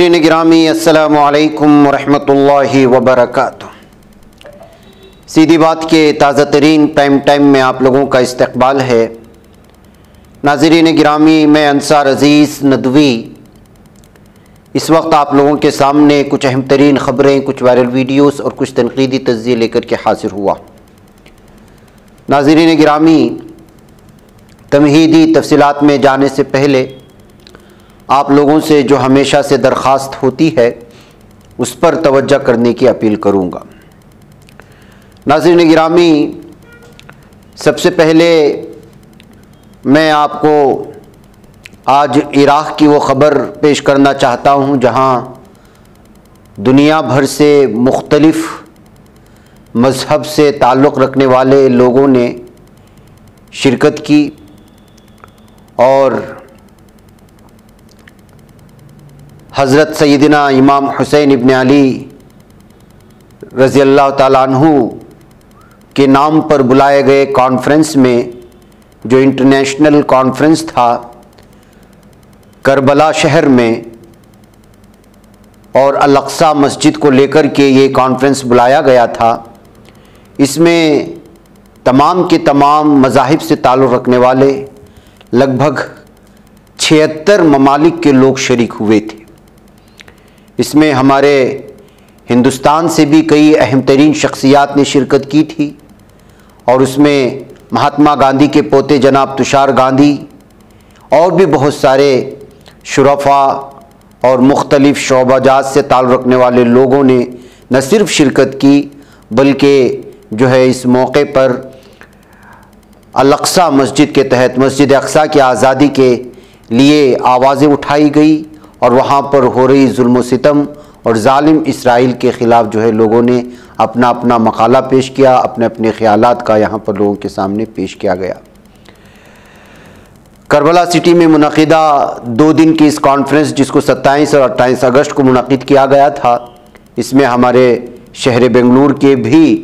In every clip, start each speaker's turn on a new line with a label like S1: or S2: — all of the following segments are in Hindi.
S1: नाज़रीन गिरामी अस्सलामु अलैकुम वरहमतुल्लाहि वबरकातुह। सीधी बात के ताज़ा तरीन प्राइम टाइम में आप लोगों का इस्तकबाल है। नाज़रीन गिरामी, मैं अंसार अज़ीज़ नदवी इस वक्त आप लोगों के सामने कुछ अहम तरीन ख़बरें, कुछ वायरल वीडियोस और कुछ तनक़ीदी तज्ज़िये लेकर के हाज़िर हुआ। नाज़रीन गिरामी, तमहीदी तफसीलात में जाने से पहले आप लोगों से जो हमेशा से दरख्वास्त होती है उस पर तवज्जो करने की अपील करूँगा। नाज़रीन गिरामी, सबसे पहले मैं आपको आज इराक़ की वो ख़बर पेश करना चाहता हूँ जहाँ दुनिया भर से मुख्तलिफ़ मज़हब से ताल्लुक़ रखने वाले लोगों ने शिरकत की और हज़रत सैयदना इमाम हुसैन इब्न अली रज़ी अल्लाह ताला अन्हु के नाम पर बुलाए गए कॉन्फ्रेंस में, जो इंटरनेशनल कॉन्फ्रेंस था करबला शहर में, और अल-अक़सा मस्जिद को लेकर के ये कॉन्फ्रेंस बुलाया गया था। इसमें तमाम के तमाम मज़ाहिब से ताल्लुक़ रखने वाले लगभग 76 ममालिक के लोग शरीक हुए थे। इसमें हमारे हिंदुस्तान से भी कई अहम तरीन शख्सियात ने शिरकत की थी और उसमें महात्मा गांधी के पोते जनाब तुषार गांधी और भी बहुत सारे शुरफा और मुख्तलिफ़ शोबाजात से ताल्लुक़ रखने वाले लोगों ने न सिर्फ शिरकत की बल्कि जो है इस मौके पर अल-अक़सा मस्जिद के तहत मस्जिद अक़सा की आज़ादी के लिए आवाज़ें उठाई गई और वहाँ पर हो रही जुल्म सितम और जालिम इसराइल के ख़िलाफ़ जो है लोगों ने अपना अपना मकाला पेश किया, अपने अपने ख़यालात का यहाँ पर लोगों के सामने पेश किया गया। करबला सिटी में मुनक़िदा 2 दिन की इस कॉन्फ्रेंस, जिसको 27 और 28 अगस्त को मुनक़िद किया गया था, इसमें हमारे शहर बेंगलुरु के भी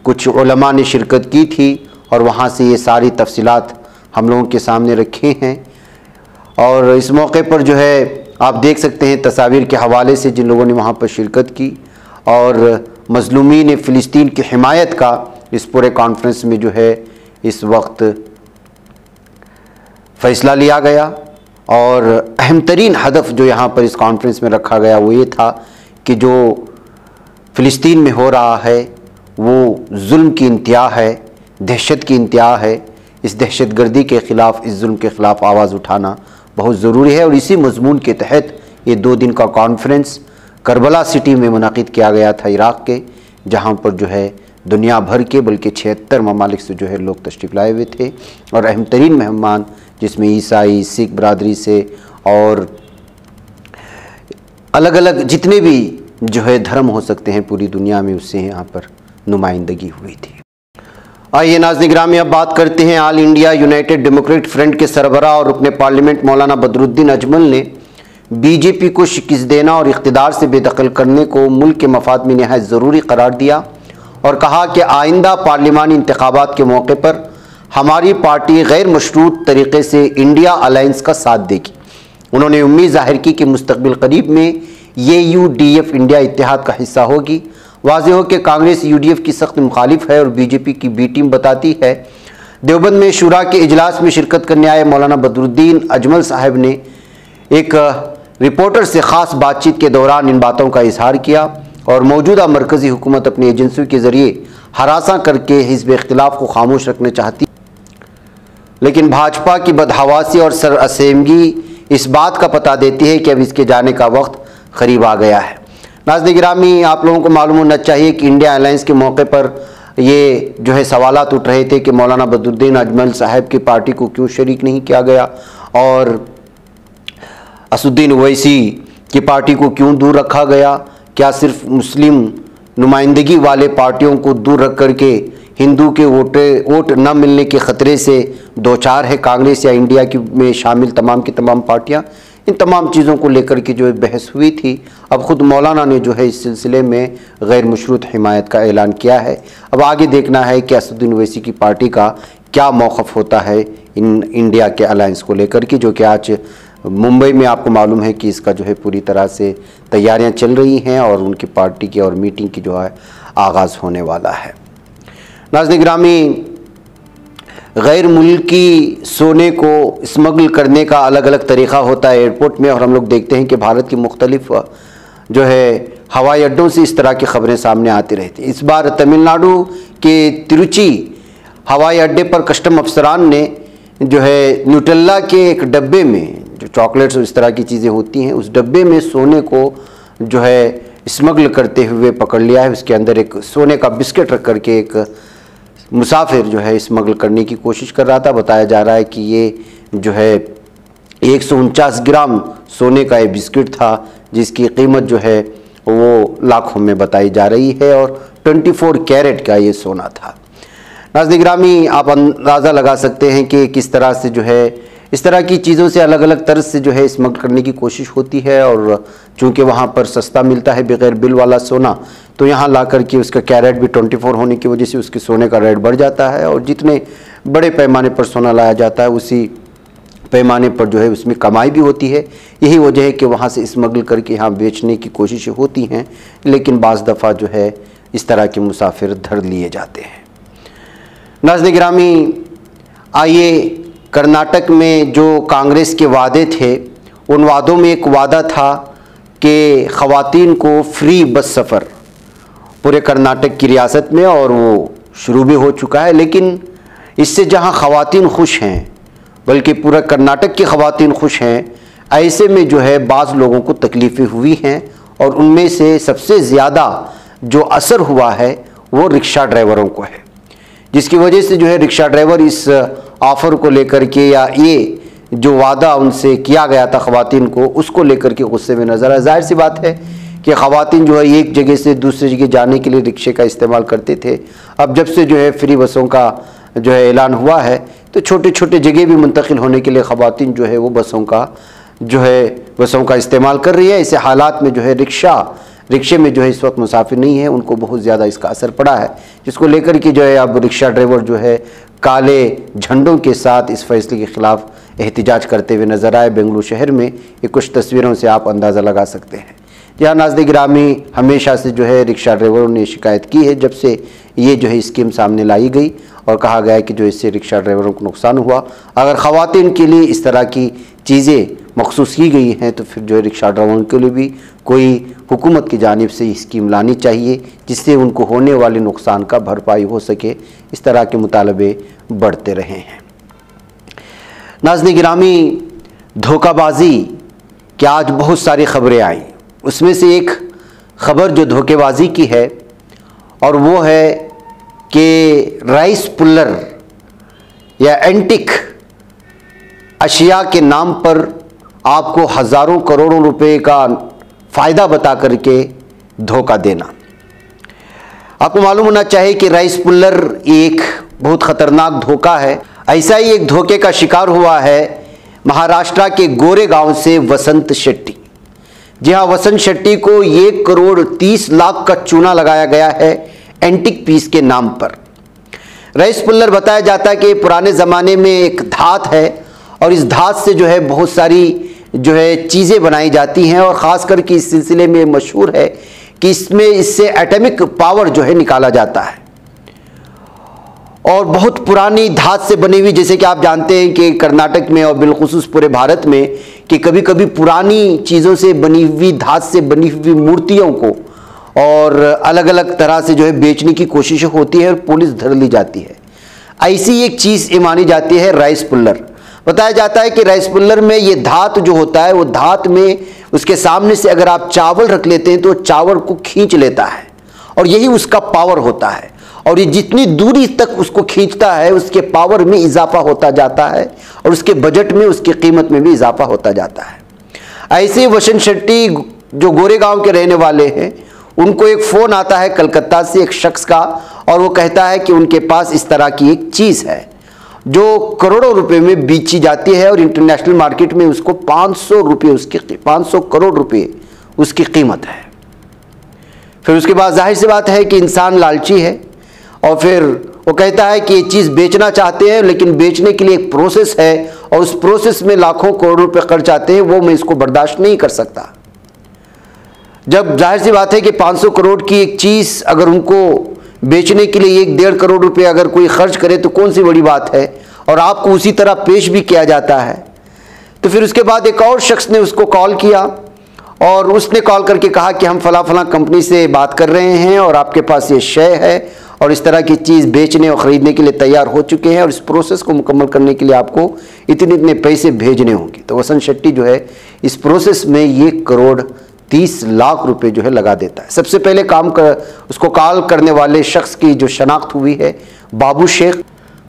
S1: कुछ उलमा ने शिरकत की थी और वहाँ से ये सारी तफसीलात हम लोगों के सामने रखे हैं। और इस मौके पर जो है आप देख सकते हैं तस्वीर के हवाले से जिन लोगों ने वहाँ पर शिरकत की और मज़लूमीन फ़िलिस्तीन की हिमायत का इस पूरे कॉन्फ्रेंस में जो है इस वक्त फ़ैसला लिया गया। और अहम तरीन हदफ जो यहाँ पर इस कॉन्फ्रेंस में रखा गया वो ये था कि जो फ़िलिस्तीन में हो रहा है वो जुल्म की इंतहा है, दहशत की इंतहा है। इस दहशत गर्दी के ख़िलाफ़, इस जुल्म के ख़िलाफ़ आवाज़ उठाना बहुत ज़रूरी है। और इसी मज़मून के तहत ये 2 दिन का कॉन्फ्रेंस करबला सिटी में मुनक़िद किया गया था इराक़ के, जहाँ पर जो है दुनिया भर के बल्कि 76 ममालिक से जो है लोग तशरीफ़ लाए हुए थे और अहम तरीन मेहमान जिसमें ईसाई, सिख बरादरी से और अलग अलग जितने भी जो है धर्म हो सकते हैं पूरी दुनिया में, उससे यहाँ पर नुमाइंदगी हुई थी। आइए नाज़रीन गिरामी, अब बात करते हैं all India United Democrat front के सरबराह और रुकने पार्लियामेंट मौलाना बदरुद्दीन अजमल ने बीजेपी को शिकस्त देना और इक़्तिदार से बेदखल करने को मुल्क के मफाद में नहायत ज़रूरी करार दिया और कहा कि आइंदा पार्लिमानी इंतखाबात के मौके पर हमारी पार्टी गैर मशरूत तरीक़े से इंडिया अलायंस का साथ देगी। उन्होंने उम्मीद ज़ाहिर की कि मुस्तक़बिल करीब में UDF इंडिया इत्तेहाद का हिस्सा होगी। वाज़ेह हो कि कांग्रेस UDF की सख्त मुखालिफ है और बीजेपी की बी टीम बताती है। देवबंद में शुरा के इजलास में शिरकत करने आए मौलाना बदरुद्दीन अजमल साहब ने एक रिपोर्टर से ख़ास बातचीत के दौरान इन बातों का इजहार किया और मौजूदा मरकज़ी हुकूमत अपनी एजेंसियों के ज़रिए हरासा करके हिज़्ब इख्तिलाफ को खामोश रखना चाहती, लेकिन भाजपा की बदहवासी और सरअसेमगी इस बात का पता देती है कि अब इसके जाने का वक्त करीब आ गया है। नाज़रीन गिरामी, आप लोगों को मालूम होना चाहिए कि इंडिया अलायंस के मौके पर ये जो है सवालात उठ रहे थे कि मौलाना बदरुद्दीन अजमल साहब की पार्टी को क्यों शरीक नहीं किया गया और असुद्दीन ओवैसी की पार्टी को क्यों दूर रखा गया। क्या सिर्फ मुस्लिम नुमाइंदगी वाले पार्टियों को दूर रख करके हिंदू के वोट न मिलने के ख़तरे से दो चार है कांग्रेस या इंडिया की में शामिल तमाम की तमाम पार्टियाँ? इन तमाम चीज़ों को लेकर के जो बहस हुई थी, अब ख़ुद मौलाना ने जो है इस सिलसिले में गैर मशरूत हिमायत का ऐलान किया है। अब आगे देखना है कि असदुद्दीन ओवैसी की पार्टी का क्या मौक़िफ़ होता है इन इंडिया के अलायंस को लेकर के, जो कि आज मुंबई में आपको मालूम है कि इसका जो है पूरी तरह से तैयारियां चल रही हैं और उनकी पार्टी की और मीटिंग की जो है आगाज़ होने वाला है। नाज़रीन गिरामी, गैर मुल्की सोने को स्मगल करने का अलग अलग तरीक़ा होता है एयरपोर्ट में, और हम लोग देखते हैं कि भारत की मुख्तलिफ जो है हवाई अड्डों से इस तरह की खबरें सामने आती रहती हैं। इस बार तमिलनाडु के तिरुचि हवाई अड्डे पर कस्टम अफसरान ने जो है न्यूटेला के एक डब्बे में, जो चॉकलेट्स और इस तरह की चीज़ें होती हैं, उस डब्बे में सोने को जो है स्मगल करते हुए पकड़ लिया है। उसके अंदर एक सोने का बिस्किट रख करके एक मुसाफिर जो है स्मगल करने की कोशिश कर रहा था। बताया जा रहा है कि ये जो है 149 ग्राम सोने का ये बिस्किट था, जिसकी कीमत जो है वो लाखों में बताई जा रही है, और 24 कैरेट का ये सोना था। नाज़रीन गिरामी, आप अंदाज़ा लगा सकते हैं कि किस तरह से जो है इस तरह की चीज़ों से अलग अलग तर्ज से जो है स्मगल करने की कोशिश होती है, और चूँकि वहाँ पर सस्ता मिलता है बग़ैर बिल वाला सोना, तो यहाँ ला कर के उसका कैरेट भी 24 होने की वजह से उसके सोने का रेट बढ़ जाता है, और जितने बड़े पैमाने पर सोना लाया जाता है उसी पैमाने पर जो है उसमें कमाई भी होती है। यही वजह है कि वहाँ से स्मगल करके यहाँ बेचने की कोशिशें होती हैं, लेकिन बाज़ दफ़ा जो है इस तरह के मुसाफिर धर लिए जाते हैं। नाज़रीन गिरामी, आइए कर्नाटक में जो कांग्रेस के वादे थे, उन वादों में एक वादा था कि ख़वातीन को फ्री बस सफ़र पूरे कर्नाटक की रियासत में, और वो शुरू भी हो चुका है। लेकिन इससे जहां ख़वातीन खुश हैं, बल्कि पूरा कर्नाटक की ख़वातीन खुश हैं, ऐसे में जो है बाज़ लोगों को तकलीफ़ें हुई हैं, और उनमें से सबसे ज़्यादा जो असर हुआ है वो रिक्शा ड्राइवरों को है, जिसकी वजह से जो है रिक्शा ड्राइवर इस ऑफ़र को लेकर के, या ये जो वादा उनसे किया गया था ख़वातीन को, उसको लेकर के गुस्से में नज़र आए। ज़ाहिर सी बात है कि ख़वातीन जो है एक जगह से दूसरी जगह जाने के लिए रिक्शे का इस्तेमाल करते थे। अब जब से जो है फ्री बसों का जो है ऐलान हुआ है, तो छोटे छोटे जगह भी मुंतकिल होने के लिए ख़वातीन जो है वो बसों का इस्तेमाल कर रही है। ऐसे हालात में जो है रिक्शे में जो है इस वक्त मुसाफिर नहीं है, उनको बहुत ज़्यादा इसका असर पड़ा है, जिसको लेकर के जो है अब रिक्शा ड्राइवर जो है काले झंडों के साथ इस फैसले के ख़िलाफ़ एहतिजाज करते हुए नज़र आए। बेंगलुरु शहर में ये कुछ तस्वीरों से आप अंदाज़ा लगा सकते हैं। जहाँ नाज़रीन गिरामी, हमेशा से जो है रिक्शा ड्राइवरों ने शिकायत की है, जब से ये जो है स्कीम सामने लाई गई और कहा गया कि जो इससे रिक्शा ड्राइवरों को नुकसान हुआ। अगर ख़वातीन के लिए इस तरह की चीज़ें मखसूस की गई हैं, तो फिर जो है रिक्शा ड्राइवरों के लिए भी कोई हुकूमत की जानिब से स्कीम लानी चाहिए, जिससे उनको होने वाले नुकसान का भरपाई हो सके। इस तरह के मुतालबे बढ़ते रहे हैं। नाज़रीन गिरामी, धोखाबाजी की आज बहुत सारी खबरें आई, उसमें से एक खबर जो धोखेबाजी की है, और वो है कि राइस पुल्लर या एंटिक अशिया के नाम पर आपको हज़ारों करोड़ों रुपए का फ़ायदा बता करके धोखा देना। आपको मालूम होना चाहिए कि राइस पुल्लर एक बहुत ख़तरनाक धोखा है। ऐसा ही एक धोखे का शिकार हुआ है महाराष्ट्र के गोरेगांव से वसंत शेट्टी। जी हाँ, वसंत शेट्टी को 1 करोड़ 30 लाख का चूना लगाया गया है एंटिक पीस के नाम पर। राइस पुल्लर बताया जाता है कि पुराने ज़माने में एक धात है, और इस धात से जो है बहुत सारी जो है चीज़ें बनाई जाती हैं, और ख़ास करके इस सिलसिले में मशहूर है कि इससे एटॉमिक पावर जो है निकाला जाता है, और बहुत पुरानी धात से बनी हुई, जैसे कि आप जानते हैं कि कर्नाटक में और बिलखुसूस पूरे भारत में कि कभी कभी पुरानी चीज़ों से बनी हुई, धात से बनी हुई मूर्तियों को और अलग अलग तरह से जो है बेचने की कोशिश होती है और पुलिस धर ली जाती है। ऐसी एक चीज़ ये मानी जाती है राइस पुल्लर। बताया जाता है कि राइस पुल्लर में ये धात जो होता है, वो धात में उसके सामने से अगर आप चावल रख लेते हैं तो चावल को खींच लेता है, और यही उसका पावर होता है, और ये जितनी दूरी तक उसको खींचता है उसके पावर में इजाफा होता जाता है, और उसके बजट में, उसकी कीमत में भी इजाफा होता जाता है। ऐसे वसंत शेट्टी जो गोरेगांव के रहने वाले हैं, उनको एक फ़ोन आता है कलकत्ता से एक शख्स का, और वो कहता है कि उनके पास इस तरह की एक चीज़ है जो करोड़ों रुपए में बेची जाती है, और इंटरनेशनल मार्केट में उसको 500 रुपये, उसकी 500 करोड़ रुपए उसकी कीमत है। फिर उसके बाद जाहिर सी बात है कि इंसान लालची है, और फिर वो कहता है कि ये चीज़ बेचना चाहते हैं, लेकिन बेचने के लिए एक प्रोसेस है, और उस प्रोसेस में लाखों करोड़ रुपए खर्च आते हैं, वो मैं इसको बर्दाश्त नहीं कर सकता। जब जाहिर सी बात है कि 500 करोड़ की एक चीज़ अगर उनको बेचने के लिए 1-1.5 करोड़ रुपए अगर कोई खर्च करे तो कौन सी बड़ी बात है, और आपको उसी तरह पेश भी किया जाता है। तो फिर उसके बाद एक और शख्स ने उसको कॉल किया और उसने कॉल करके कहा कि हम फला फला कंपनी से बात कर रहे हैं और आपके पास ये शेयर है और इस तरह की चीज़ बेचने और ख़रीदने के लिए तैयार हो चुके हैं और इस प्रोसेस को मुकम्मल करने के लिए आपको इतने इतने पैसे भेजने होंगे। तो वसंत शेट्टी जो है इस प्रोसेस में 1,30 लाख रुपए जो है लगा देता है। सबसे पहले उसको कॉल करने वाले शख्स की जो शनाख्त हुई है बाबू शेख।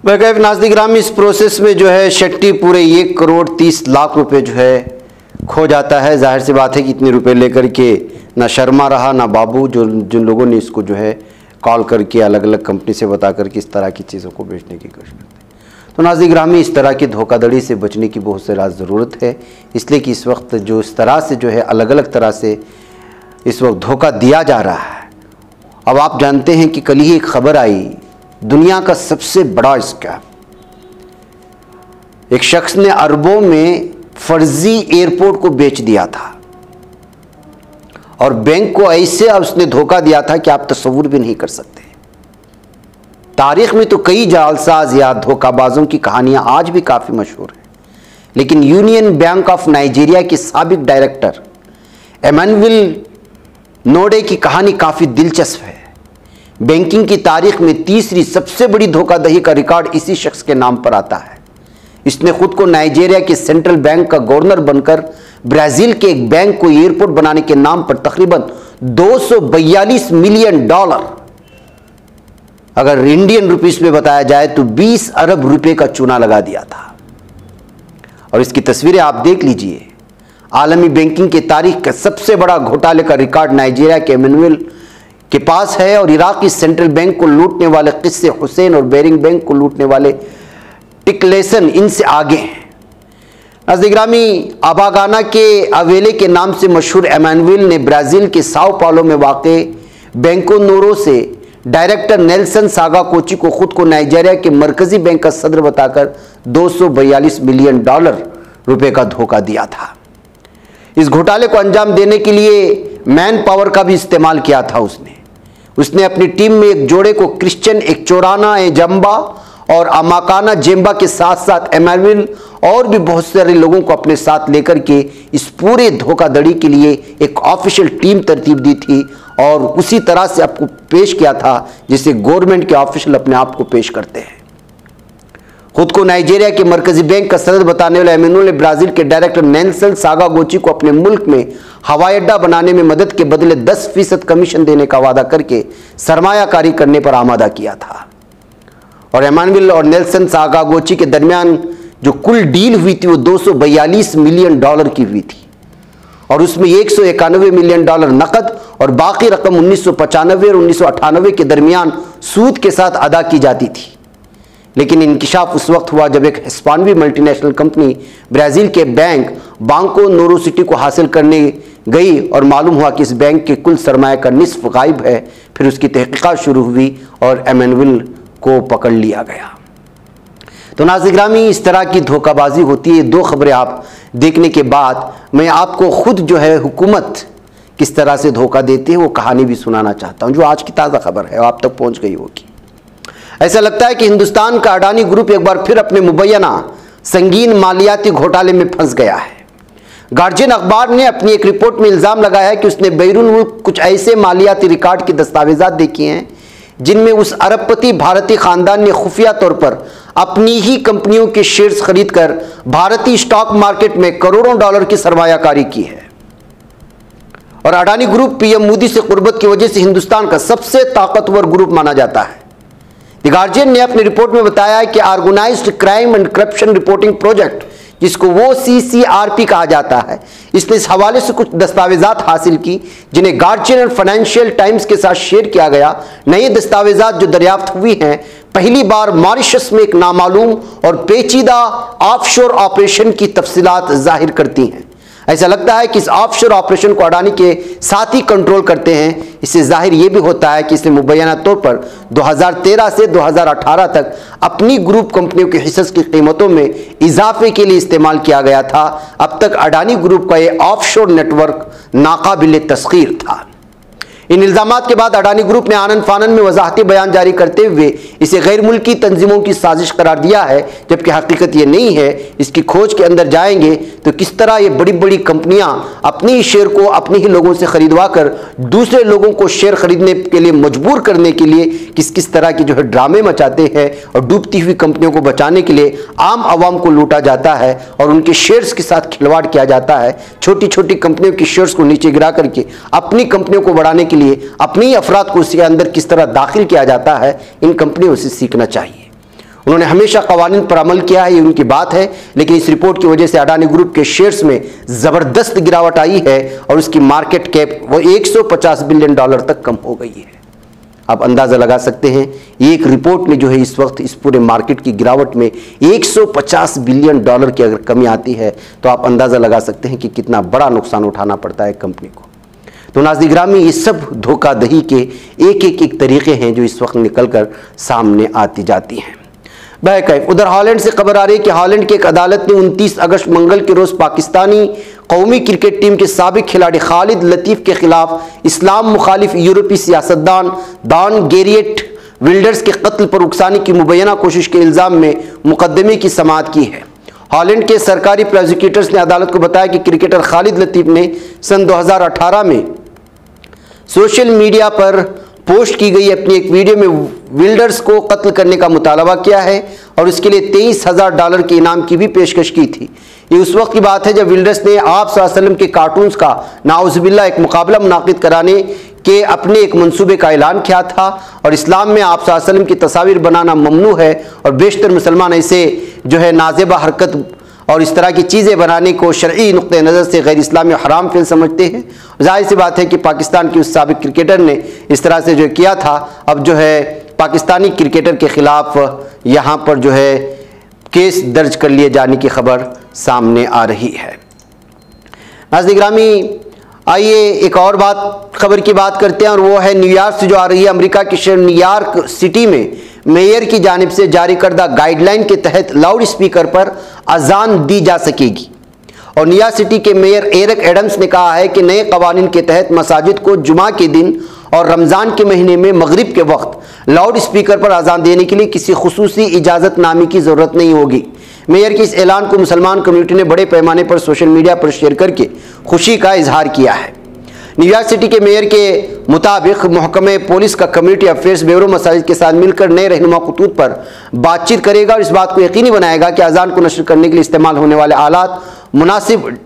S1: वैकैफ नाज़रीन गिरामी, इस प्रोसेस में जो है शेट्टी पूरे 1,30 लाख रुपए जो है खो जाता है। जाहिर सी बात है कि इतने रुपए लेकर के ना शर्मा रहा ना बाबू, जिन लोगों ने इसको जो है कॉल करके अलग अलग कंपनी से बता करके इस तरह की चीज़ों को बेचने की कोशिश करते हैं। तो नाज़रीन गिरामी, इस तरह की धोखाधड़ी से बचने की बहुत से ज़रूरत है, इसलिए कि इस वक्त जो इस तरह से जो है अलग अलग तरह से इस वक्त धोखा दिया जा रहा है। अब आप जानते हैं कि कल ही एक खबर आई, दुनिया का सबसे बड़ा स्कैम, एक शख्स ने अरबों में फर्जी एयरपोर्ट को बेच दिया था और बैंक को ऐसे उसने धोखा दिया था कि आप तस्वुर भी नहीं कर सकते। तारीख में तो कई जालसाज या धोखाबाजों की कहानियां आज भी काफ़ी मशहूर हैं, लेकिन यूनियन बैंक ऑफ नाइजीरिया के साबिक डायरेक्टर एमानुएल नोडे की कहानी काफ़ी दिलचस्प है। बैंकिंग की तारीख में तीसरी सबसे बड़ी धोखाधड़ी का रिकॉर्ड इसी शख्स के नाम पर आता है। इसने खुद को नाइजीरिया के सेंट्रल बैंक का गवर्नर बनकर ब्राज़ील के एक बैंक को एयरपोर्ट बनाने के नाम पर तकरीबन $242 मिलियन, अगर इंडियन रुपीस में बताया जाए तो 20 अरब रुपए का चूना लगा दिया था। और इसकी तस्वीरें आप देख लीजिए। आलमी बैंकिंग की तारीख का सबसे बड़ा घोटाले का रिकॉर्ड नाइजीरिया के एमानुएल के पास है और इराकी सेंट्रल बैंक को लूटने वाले किस्से हुसैन और बेरिंग बैंक को लूटने वाले टिकलेसन इनसे आगे हैं। नाज़रीन गिरामी, अबागाना के अवेले के नाम से मशहूर एमानुएल ने ब्राज़ील के साओ पाउलो में वाक़े बैंको नोरो से डायरेक्टर नेल्सन सागाकोची को खुद को नाइजीरिया के मरकजी बैंक का सदर बताकर $242 मिलियन रुपए का धोखा दिया था। इस घोटाले को अंजाम देने के लिए मैन पावर का भी इस्तेमाल किया था। उसने अपनी टीम में एक जोड़े को क्रिश्चियन एक्चोराना जम्बा और अमाकाना जेम्बा के साथ साथ एमानुएल और भी बहुत सारे लोगों को अपने साथ लेकर के इस पूरे धोखाधड़ी के लिए एक ऑफिशियल टीम तरतीब दी थी और उसी तरह से आपको पेश किया था जिसे गवर्नमेंट के ऑफिशियल अपने आप को पेश करते हैं। खुद को नाइजीरिया के मरकजी बैंक का सदर बताने वाले एमानुएल ने ब्राज़ील के डायरेक्टर नेल्सन सागाकोची को अपने मुल्क में हवाई अड्डा बनाने में मदद के बदले 10% कमीशन देने का वादा करके सरमायाकारी करने पर आमादा किया था। और एमानुएल और नेल्सन सागाकोची के दरमियान जो कुल डील हुई थी वो $242 मिलियन की हुई थी और उसमें $191 मिलियन नकद और बाकी रकम 1995 और 1998 के दरमियान सूद के साथ अदा की जाती थी। लेकिन इंकिशाफ उस वक्त हुआ जब एक हिस्पानवी मल्टीनेशनल कंपनी ब्राज़ील के बैंक बांको नोरो सिटी को हासिल करने गई और मालूम हुआ कि इस बैंक के कुल सरमाया का निस्फ गायब है। फिर उसकी तहकीकात शुरू हुई और एमानुएल को पकड़ लिया गया। तो नाज़रीन गिरामी, इस तरह की धोखाबाजी होती है। दो खबरें आप देखने के बाद मैं आपको खुद जो है हुकूमत किस तरह से धोखा देती है वो कहानी भी सुनाना चाहता हूँ, जो आज की ताज़ा खबर है आप तक पहुँच गई होगी। ऐसा लगता है कि हिंदुस्तान का अडानी ग्रुप एक बार फिर अपने मुबैना संगीन मालियाती घोटाले में फंस गया है। गार्जियन अखबार ने अपनी एक रिपोर्ट में इल्ज़ाम लगाया है कि उसने बैरून मुल्क कुछ ऐसे मालियाती रिकॉर्ड की दस्तावेजात देखी हैं जिनमें उस अरबपति भारतीय खानदान ने खुफिया तौर पर अपनी ही कंपनियों के शेयर्स खरीदकर भारतीय स्टॉक मार्केट में करोड़ों डॉलर की सरमायाकारी की है। और अडानी ग्रुप पीएम मोदी से कुर्बत की वजह से हिंदुस्तान का सबसे ताकतवर ग्रुप माना जाता है। द गार्जियन ने अपनी रिपोर्ट में बताया है कि organised crime and corruption reporting project, जिसको वो CCRP कहा जाता है, इसने इस हवाले से कुछ दस्तावेजात हासिल की जिन्हें गार्जियन और फाइनेंशियल टाइम्स के साथ शेयर किया गया। नए दस्तावेजात जो दरियाफ्त हुई हैं पहली बार मॉरिशस में एक नामालूम और पेचीदा ऑफशोर ऑपरेशन की तफसीलात जाहिर करती हैं। ऐसा लगता है कि इस ऑफशोर ऑपरेशन को अडानी के साथ ही कंट्रोल करते हैं। इससे जाहिर यह भी होता है कि इसने मुबैना तौर पर 2013 से 2018 तक अपनी ग्रुप कंपनियों के हिस्से की कीमतों में इजाफे के लिए इस्तेमाल किया गया था। अब तक अडानी ग्रुप का यह ऑफशोर नेटवर्क नाकाबिल तस्खीर था। इन इल्जामात के बाद अडानी ग्रुप ने आनन फानन में वजाहती बयान जारी करते हुए इसे गैर मुल्की तंजीमों की साजिश करार दिया है, जबकि हकीकत ये नहीं है। इसकी खोज के अंदर जाएंगे तो किस तरह ये बड़ी बड़ी कंपनियां अपनी शेयर को अपने ही लोगों से खरीदवा कर दूसरे लोगों को शेयर खरीदने के लिए मजबूर करने के लिए किस किस तरह की जो है ड्रामे मचाते हैं, और डूबती हुई कंपनियों को बचाने के लिए आम आवाम को लूटा जाता है और उनके शेयर्स के साथ खिलवाड़ किया जाता है। छोटी छोटी कंपनियों की शेयर्स को नीचे गिरा करके अपनी कंपनियों को बढ़ाने के लिए अपनी अफराद को उसके अंदर किस तरह दाखिल किया जाता है, इन कंपनियों से सीखना चाहिए। उन्होंने हमेशा कवानीन पर अमल किया है, ये उनकी बात है, लेकिन इस रिपोर्ट की वजह से अडानी ग्रुप के शेयर्स में जबरदस्त गिरावट आई है और उसकी मार्केट कैप वो 150 बिलियन डॉलर तक कम हो गई है। आप अंदाजा लगा सकते हैं, एक रिपोर्ट में जो है इस वक्त इस पूरे मार्केट की गिरावट में 150 बिलियन डॉलर की अगर कमी आती है तो आप अंदाजा लगा सकते हैं कि कितना बड़ा नुकसान उठाना पड़ता है कंपनी को। तो नाज़रीन गिरामी, ये सब धोखाधड़ी के एक तरीके हैं जो इस वक्त निकलकर सामने आती जाती हैं। बहरकैफ उधर हॉलैंड से खबर आ रही है कि हॉलैंड की एक अदालत ने 29 अगस्त मंगल के रोज़ पाकिस्तानी कौमी क्रिकेट टीम के साबिक खिलाड़ी खालिद लतीफ़ के खिलाफ इस्लाम मुखालिफ यूरोपीय सियासतदान डॉन गैरिएट विल्डर्स के कत्ल पर उकसाने की मुबैना कोशिश के इल्ज़ाम में मुकदमे की समाअत की है। हॉलैंड के सरकारी प्रोसिक्यूटर्स ने अदालत को बताया कि क्रिकेटर खालिद लतीफ़ ने सन 2018 में सोशल मीडिया पर पोस्ट की गई अपनी एक वीडियो में विल्डर्स को कत्ल करने का मुतालबा किया है और उसके लिए $23,000 के इनाम की भी पेशकश की थी। ये उस वक्त की बात है जब विल्डर्स ने आप सल्लल्लाहु अलैहि वसल्लम के कार्टून्स का नाउज़ुबिल्लाह एक मुकाबला मुनाकिद कराने के अपने एक मंसूबे का ऐलान किया था, और इस्लाम में आप सल्लल्लाहु अलैहि वसल्लम की तस्वीर बनाना ममनू है और बेशतर मुसलमान ऐसे जो है नाजेबा हरकत और इस तरह की चीज़ें बनाने को शरई नुक्ते नज़र से गैर इस्लामी हराम फेल समझते हैं। जाहिर सी बात है कि पाकिस्तान के उस साबिक क्रिकेटर ने इस तरह से जो किया था, अब जो है पाकिस्तानी क्रिकेटर के ख़िलाफ़ यहाँ पर जो है केस दर्ज कर लिए जाने की खबर सामने आ रही है। नाज़रीन गिरामी, आइए एक और खबर की बात करते हैं, और वो है न्यूयॉर्क से जो आ रही है। अमेरिका के शहर न्यूयॉर्क सिटी में मेयर की जानिब से जारी करदा गाइडलाइन के तहत लाउड स्पीकर पर अजान दी जा सकेगी, और न्यूयॉर्क सिटी के मेयर एरिक एडम्स ने कहा है कि नए कवानीन के तहत मसाजिद को जुमा के दिन और रमज़ान के महीने में मगरिब के वक्त लाउड स्पीकर पर अजान देने के लिए किसी खुसूसी इजाज़तनामे की ज़रूरत नहीं होगी। मेयर के इस ऐलान को मुसलमान कम्युनिटी ने बड़े पैमाने पर सोशल मीडिया पर शेयर करके खुशी का इजहार किया है। न्यूयॉर्क सिटी के मेयर के मुताबिक महकमे पुलिस का कम्युनिटी अफेयर्स ब्यूरो मसाजिद के साथ मिलकर नए रहनुमा खतूत पर बातचीत करेगा और इस बात को यकीनी बनाएगा कि अजान को नशर करने के लिए इस्तेमाल होने वाले आलात मुनासिब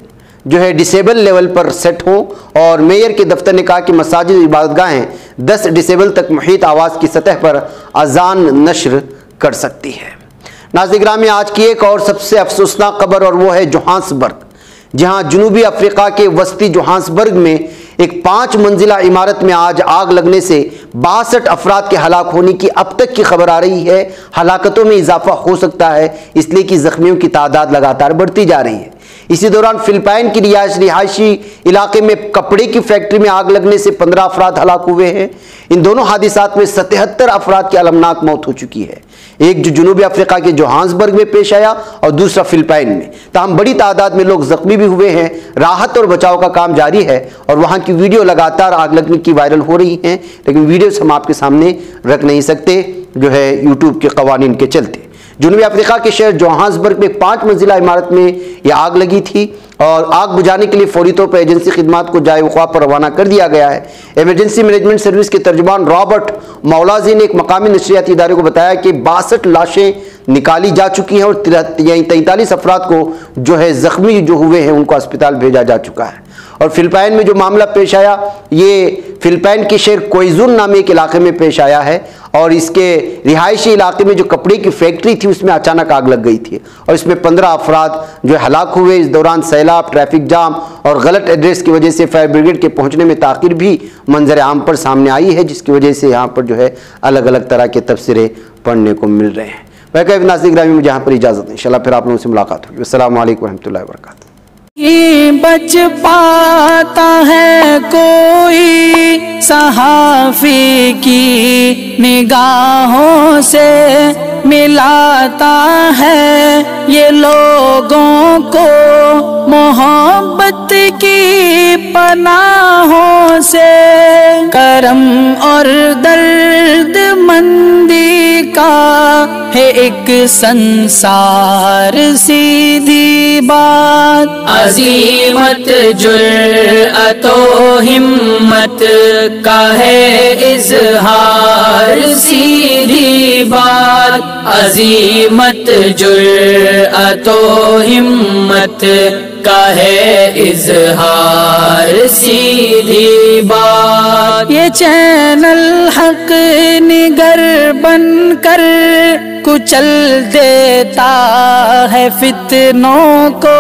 S1: जो है डिसेबल लेवल पर सेट हों। और मेयर के दफ्तर ने कहा कि मसाजिद इबादतगाहें 10 डिसेबल तक मुहीत आवाज़ की सतह पर अजान नशर कर सकती है। नाज़रीन गिरामी, आज की एक और सबसे अफसोसनाक खबर, और वो है जोहान्सबर्ग, जहां जनूबी अफ्रीका के वस्ती जोहान्सबर्ग में एक 5 मंजिला इमारत में आज आग लगने से 62 अफराद के हलाक होने की अब तक की खबर आ रही है। हलाकतों में इजाफा हो सकता है, इसलिए कि जख्मियों की तादाद लगातार बढ़ती जा रही है। इसी दौरान फिलिपाइन की रिहायशी इलाके में कपड़े की फैक्ट्री में आग लगने से 15 अफराद हलाक हुए हैं। इन दोनों हादिसात में 77 अफराद की अलमनाक मौत हो चुकी है, एक जो जनूबी अफ्रीका के जोहान्सबर्ग में पेश आया और दूसरा फिलिपाइन में। ताहम बड़ी तादाद में लोग जख्मी भी हुए हैं। राहत और बचाव का काम जारी है और वहाँ की वीडियो लगातार आग लगने की वायरल हो रही हैं, लेकिन वीडियोस हम आपके सामने रख नहीं सकते जो है यूट्यूब के कवानीन के चलते। जनूबी अफ्रीका के शहर जोहान्सबर्ग में 5 मंजिला इमारत में यह आग लगी थी और आग बुझाने के लिए फौरी तौर पर एजेंसी खिदमात को जाए वक़ा पर रवाना कर दिया गया है। इमरजेंसी मैनेजमेंट सर्विस के तर्जुमान रॉबर्ट मौलाजी ने एक मकामी नशरियाती इदारे को बताया कि 62 लाशें निकाली जा चुकी हैं और 43 अफराद को जो है जख्मी जो हुए हैं उनको अस्पताल भेजा जा चुका है। और फिलिपाइन में जो मामला पेश आया, ये फिलिपाइन के शहर कोइजुन नामे एक इलाके में पेश आया है और इसके रिहायशी इलाके में जो कपड़े की फैक्ट्री थी उसमें अचानक आग लग गई थी और इसमें 15 अफराद जो हलाक हुए। इस दौरान सैलाब, ट्रैफिक जाम और गलत एड्रेस की वजह से फायर ब्रिगेड के पहुंचने में ताख़ीर भी मंजर आम पर सामने आई है, जिसकी वजह से यहाँ पर जो है अलग अलग तरह के तबसरे पढ़ने को मिल रहे हैं। वह नाज़रीन गिरामी में जहाँ पर इजाज़त है, इंशाअल्लाह फिर आप लोगों से मुलाकात होगी। अस्सलामु अलैकुम रहमतुल्लाहि व बरकातहू।
S2: बच पाता है कोई सहाफ़ी की निगाहों से, मिलाता है ये लोगों को मोहब्बत की पनाहों से। करम और दर्द मंदी का है एक संसार सीधी बात, अज़ीमत जुर्अतो हिम्मत का है इज़हार सीधी बात, अज़ीमत जुर्अतो हिम्मत का है इज़हार सीधी बात। ये चैनल हक निगर बनकर कुचल देता है फितनों को।